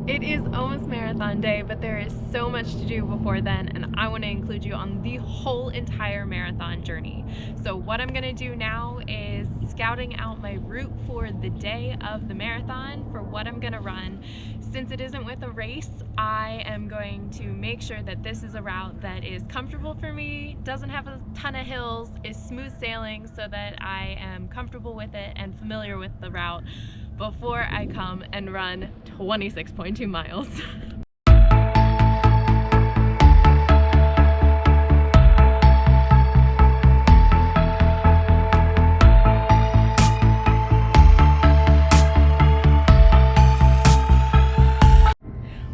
It is almost marathon day, but there is so much to do before then, and I want to include you on the whole entire marathon journey. So what I'm going to do now is scouting out my route for the day of the marathon for what I'm going to run. Since it isn't with a race, I am going to make sure that this is a route that is comfortable for me, doesn't have a ton of hills, is smooth sailing so that I am comfortable with it and familiar with the route before I come and run 26.2 miles.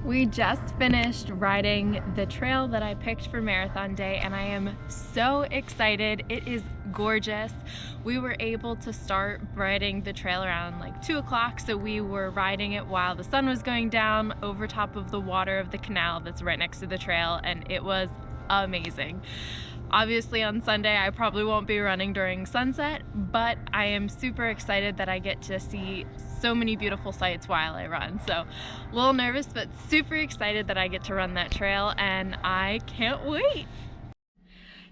We just finished riding the trail that I picked for marathon day, and I am so excited. It is gorgeous. We were able to start riding the trail around like 2 o'clock, so we were riding it while the sun was going down over top of the water of the canal that's right next to the trail, and it was amazing. Obviously on Sunday I probably won't be running during sunset, but I am super excited that I get to see so many beautiful sights while I run. So a little nervous, but super excited that I get to run that trail, and I can't wait.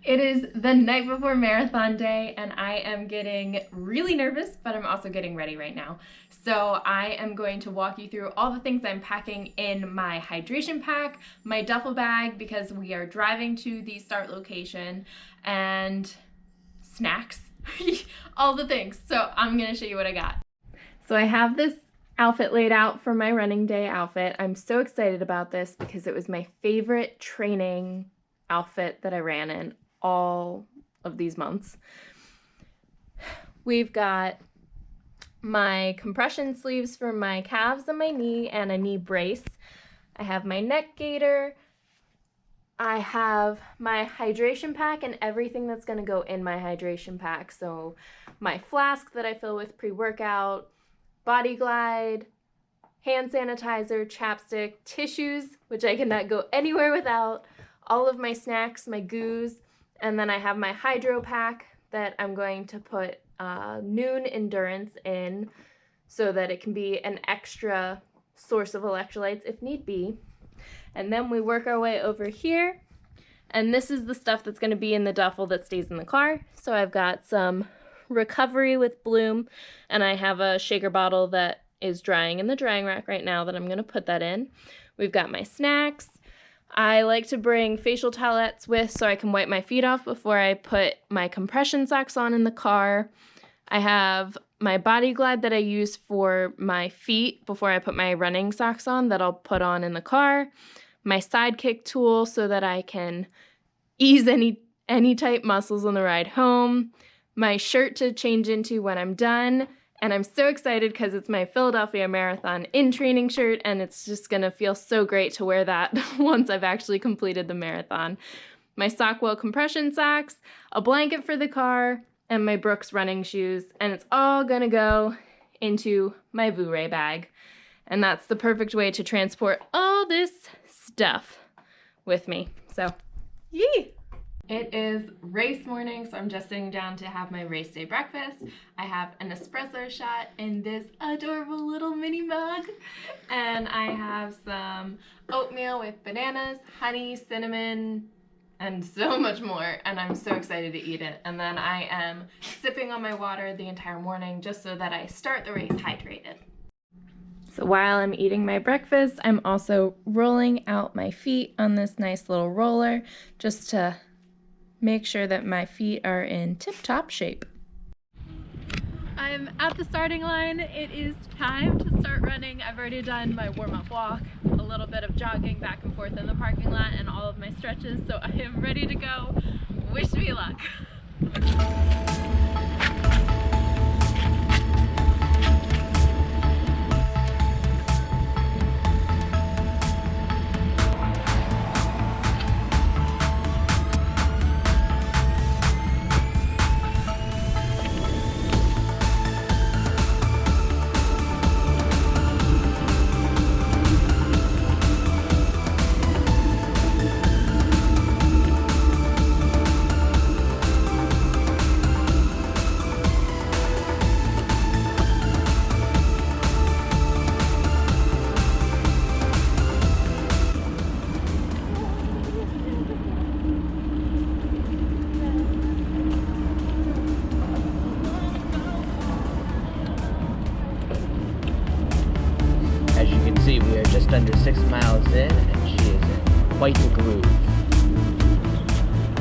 It is the night before marathon day, and I am getting really nervous, but I'm also getting ready right now. So I am going to walk you through all the things I'm packing in my hydration pack, my duffel bag, because we are driving to the start location, and snacks, all the things. So I'm gonna show you what I got. So I have this outfit laid out for my running day outfit. I'm so excited about this because it was my favorite training outfit that I ran in all of these months. We've got my compression sleeves for my calves and my knee and a knee brace. I have my neck gaiter. I have my hydration pack and everything that's going to go in my hydration pack. So my flask that I fill with pre-workout, Body Glide, hand sanitizer, chapstick, tissues, which I cannot go anywhere without, all of my snacks, my goos, and then I have my hydro pack that I'm going to put Noon Endurance in so that it can be an extra source of electrolytes if need be. And then we work our way over here, and this is the stuff that's going to be in the duffel that stays in the car. So I've got some Recovery with Bloom, and I have a shaker bottle that is drying in the drying rack right now that I'm going to put that in. We've got my snacks. I like to bring facial towelettes with so I can wipe my feet off before I put my compression socks on in the car. I have my Body Glide that I use for my feet before I put my running socks on that I'll put on in the car. My Sidekick tool so that I can ease any tight muscles on the ride home. My shirt to change into when I'm done. And I'm so excited because it's my Philadelphia Marathon in training shirt, and it's just gonna feel so great to wear that once I've actually completed the marathon. My Sockwell compression socks, a blanket for the car, and my Brooks running shoes, and it's all gonna go into my Vouray bag. And that's the perfect way to transport all this stuff with me. So, yee! It is race morning, so I'm just sitting down to have my race day breakfast. I have an espresso shot in this adorable little mini mug, and I have some oatmeal with bananas, honey, cinnamon, and so much more, and I'm so excited to eat it. And then I am sipping on my water the entire morning just so that I start the race hydrated. So while I'm eating my breakfast, I'm also rolling out my feet on this nice little roller just to make sure that my feet are in tip-top shape. I'm at the starting line. It is time to start running. I've already done my warm-up walk, a little bit of jogging back and forth in the parking lot, and all of my stretches, so I am ready to go. Wish me luck. see, we are just under 6 miles in, and she is in quite the groove.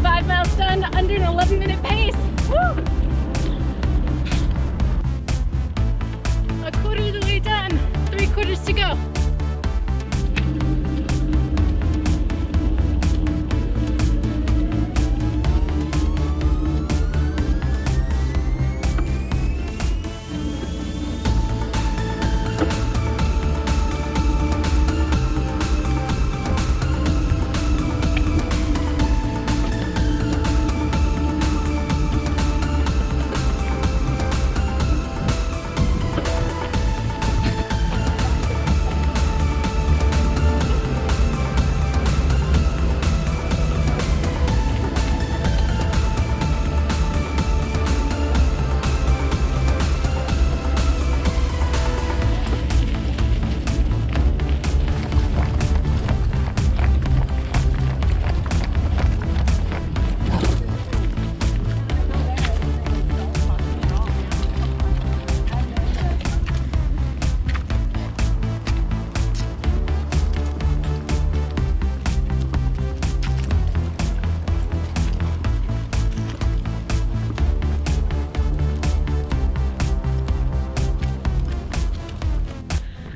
5 miles done under an 11-minute pace. Woo! A quarter of the way done, 3/4 to go.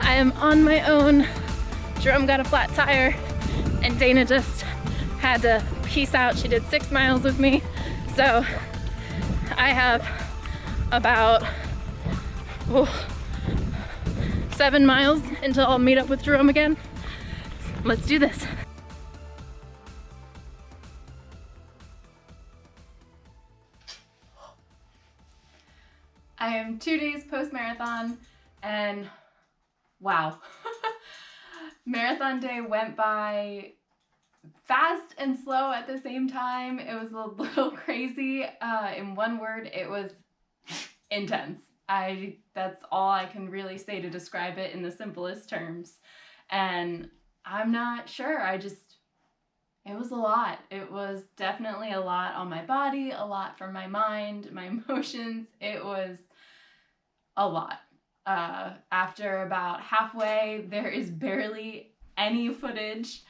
I am on my own. Jerome got a flat tire and Dana just had to peace out. She did 6 miles with me. So I have about 7 miles until I'll meet up with Jerome again. Let's do this. I am 2 days post-marathon and wow. Marathon day went by fast and slow at the same time. It was a little crazy. In one word, it was intense. That's all I can really say to describe it in the simplest terms. And I'm not sure. It was a lot. It was definitely a lot on my body, a lot for my mind, my emotions. It was a lot. After about halfway, there is barely any footage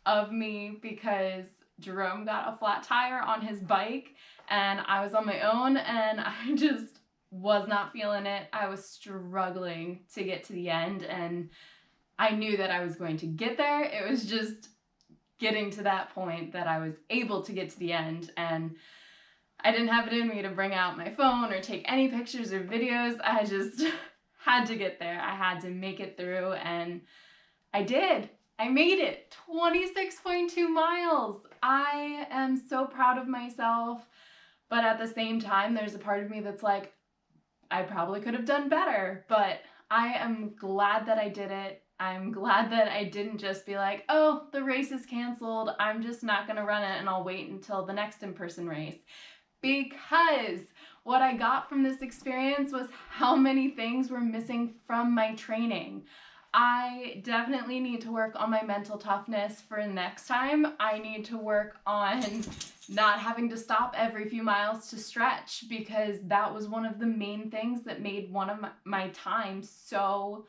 of me because Jerome got a flat tire on his bike and I was on my own and I just was not feeling it. I was struggling to get to the end and I knew that I was going to get there. It was just getting to that point that I was able to get to the end, and I didn't have it in me to bring out my phone or take any pictures or videos. I just had to get there. I had to make it through, and I did. I made it. 26.2 miles. I am so proud of myself, but at the same time, there's a part of me that's like, I probably could have done better, but I am glad that I did it. I'm glad that I didn't just be like, oh, the race is canceled. I'm just not going to run it and I'll wait until the next in-person race. Because what I got from this experience was how many things were missing from my training. I definitely need to work on my mental toughness for next time. I need to work on not having to stop every few miles to stretch, because that was one of the main things that made one of my times so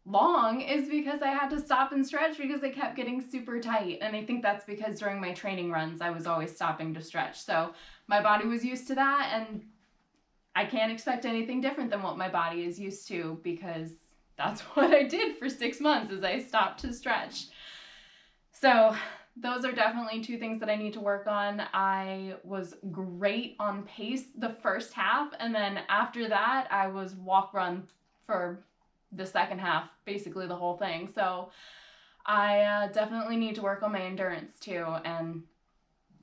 long, is because I had to stop and stretch because I kept getting super tight. And I think that's because during my training runs, I was always stopping to stretch. So my body was used to that, and I can't expect anything different than what my body is used to, because that's what I did for 6 months, is I stopped to stretch. So those are definitely two things that I need to work on. I was great on pace the first half, and then after that, I was walk run for the second half, basically the whole thing. So I definitely need to work on my endurance too, and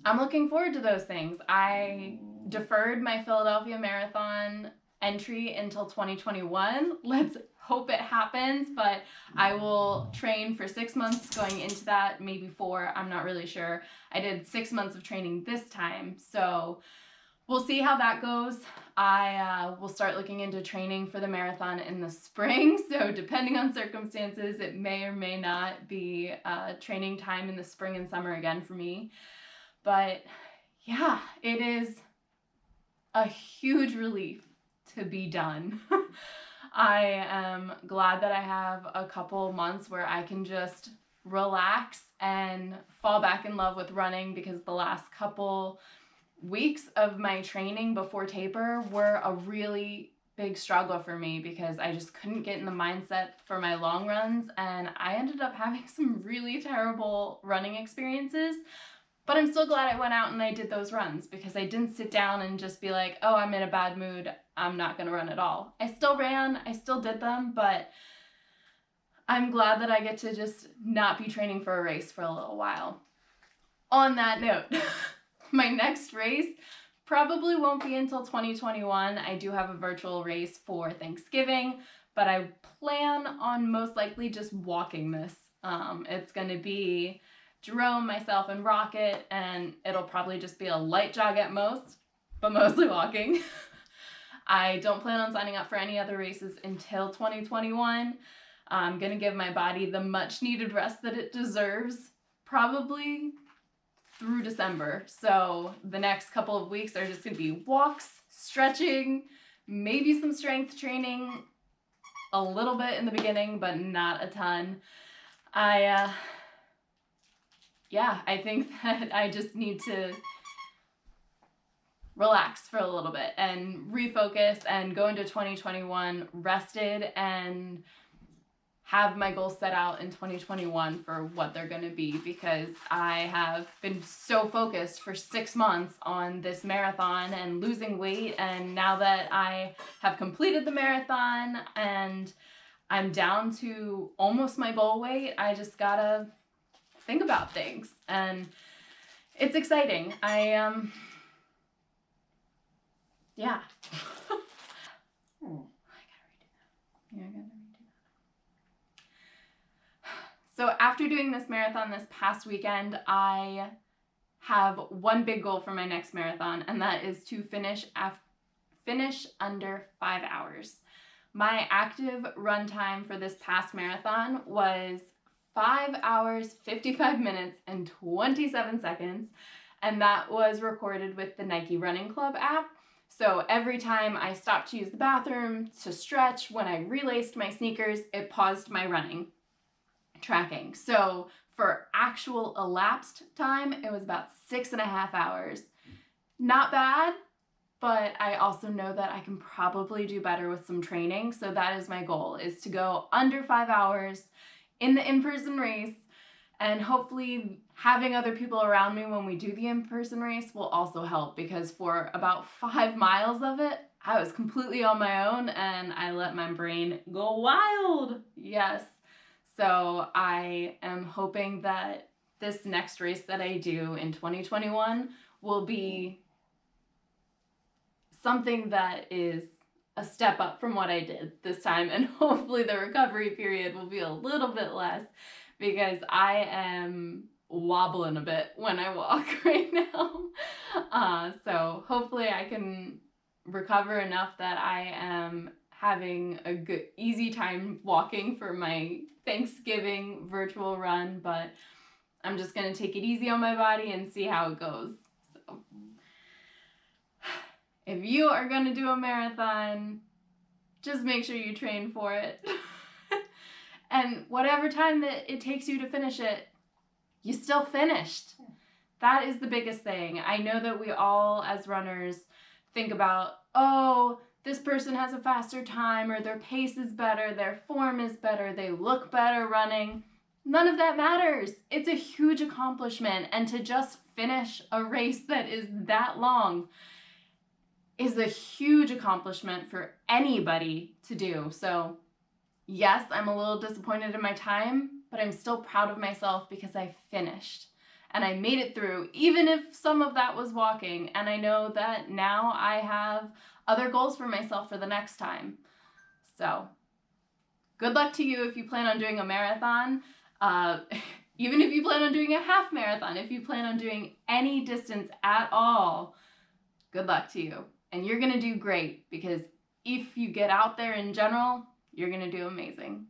I'm looking forward to those things. I deferred my Philadelphia Marathon entry until 2021. Let's hope it happens, but I will train for 6 months going into that, maybe 4, I'm not really sure. I did 6 months of training this time, so we'll see how that goes. I will start looking into training for the marathon in the spring, so depending on circumstances, it may or may not be training time in the spring and summer again for me. But yeah, it is a huge relief to be done. I am glad that I have a couple months where I can just relax and fall back in love with running, because the last couple weeks of my training before taper were a really big struggle for me, because I just couldn't get in the mindset for my long runs, and I ended up having some really terrible running experiences. But I'm still glad I went out and I did those runs, because I didn't sit down and just be like, oh, I'm in a bad mood, I'm not going to run at all. I still ran, I still did them, but I'm glad that I get to just not be training for a race for a little while. On that note, my next race probably won't be until 2021. I do have a virtual race for Thanksgiving, but I plan on most likely just walking this. It's going to be Jerome, myself, and Rocket, and it'll probably just be a light jog at most, but mostly walking. I don't plan on signing up for any other races until 2021. I'm going to give my body the much needed rest that it deserves, probably through December. So the next couple of weeks are just going to be walks, stretching, maybe some strength training, a little bit in the beginning, but not a ton. I think that I just need to relax for a little bit and refocus and go into 2021 rested and have my goals set out in 2021 for what they're going to be, because I have been so focused for 6 months on this marathon and losing weight, and now that I have completed the marathon and I'm down to almost my goal weight, I just gotta think about things, and it's exciting. Yeah. I gotta redo that. Yeah, I gotta redo that. So after doing this marathon this past weekend, I have one big goal for my next marathon, and that is to finish under 5 hours. My active run time for this past marathon was 5 hours, 55 minutes, and 27 seconds, and that was recorded with the Nike Running Club app. So every time I stopped to use the bathroom, to stretch, when I relaced my sneakers, it paused my running tracking. So for actual elapsed time, it was about 6.5 hours. Not bad, but I also know that I can probably do better with some training. So that is my goal, is to go under 5 hours in the in-person race, and hopefully having other people around me when we do the in-person race will also help, because for about 5 miles of it, I was completely on my own and I let my brain go wild. Yes. So I am hoping that this next race that I do in 2021 will be something that is a step up from what I did this time, and hopefully the recovery period will be a little bit less, because I am wobbling a bit when I walk right now. So hopefully I can recover enough that I am having a good, easy time walking for my Thanksgiving virtual run, but I'm just going to take it easy on my body and see how it goes. So if you are going to do a marathon, just make sure you train for it. And whatever time that it takes you to finish it, you still finished. That is the biggest thing. I know that we all, as runners, think about, oh, this person has a faster time, or their pace is better, their form is better, they look better running. None of that matters. It's a huge accomplishment, and to just finish a race that is that long is a huge accomplishment for anybody to do. So yes, I'm a little disappointed in my time, but I'm still proud of myself because I finished and I made it through, even if some of that was walking. And I know that now I have other goals for myself for the next time. So good luck to you if you plan on doing a marathon. Even if you plan on doing a half marathon, if you plan on doing any distance at all, good luck to you. And you're going to do great, because if you get out there in general, you're going to do amazing.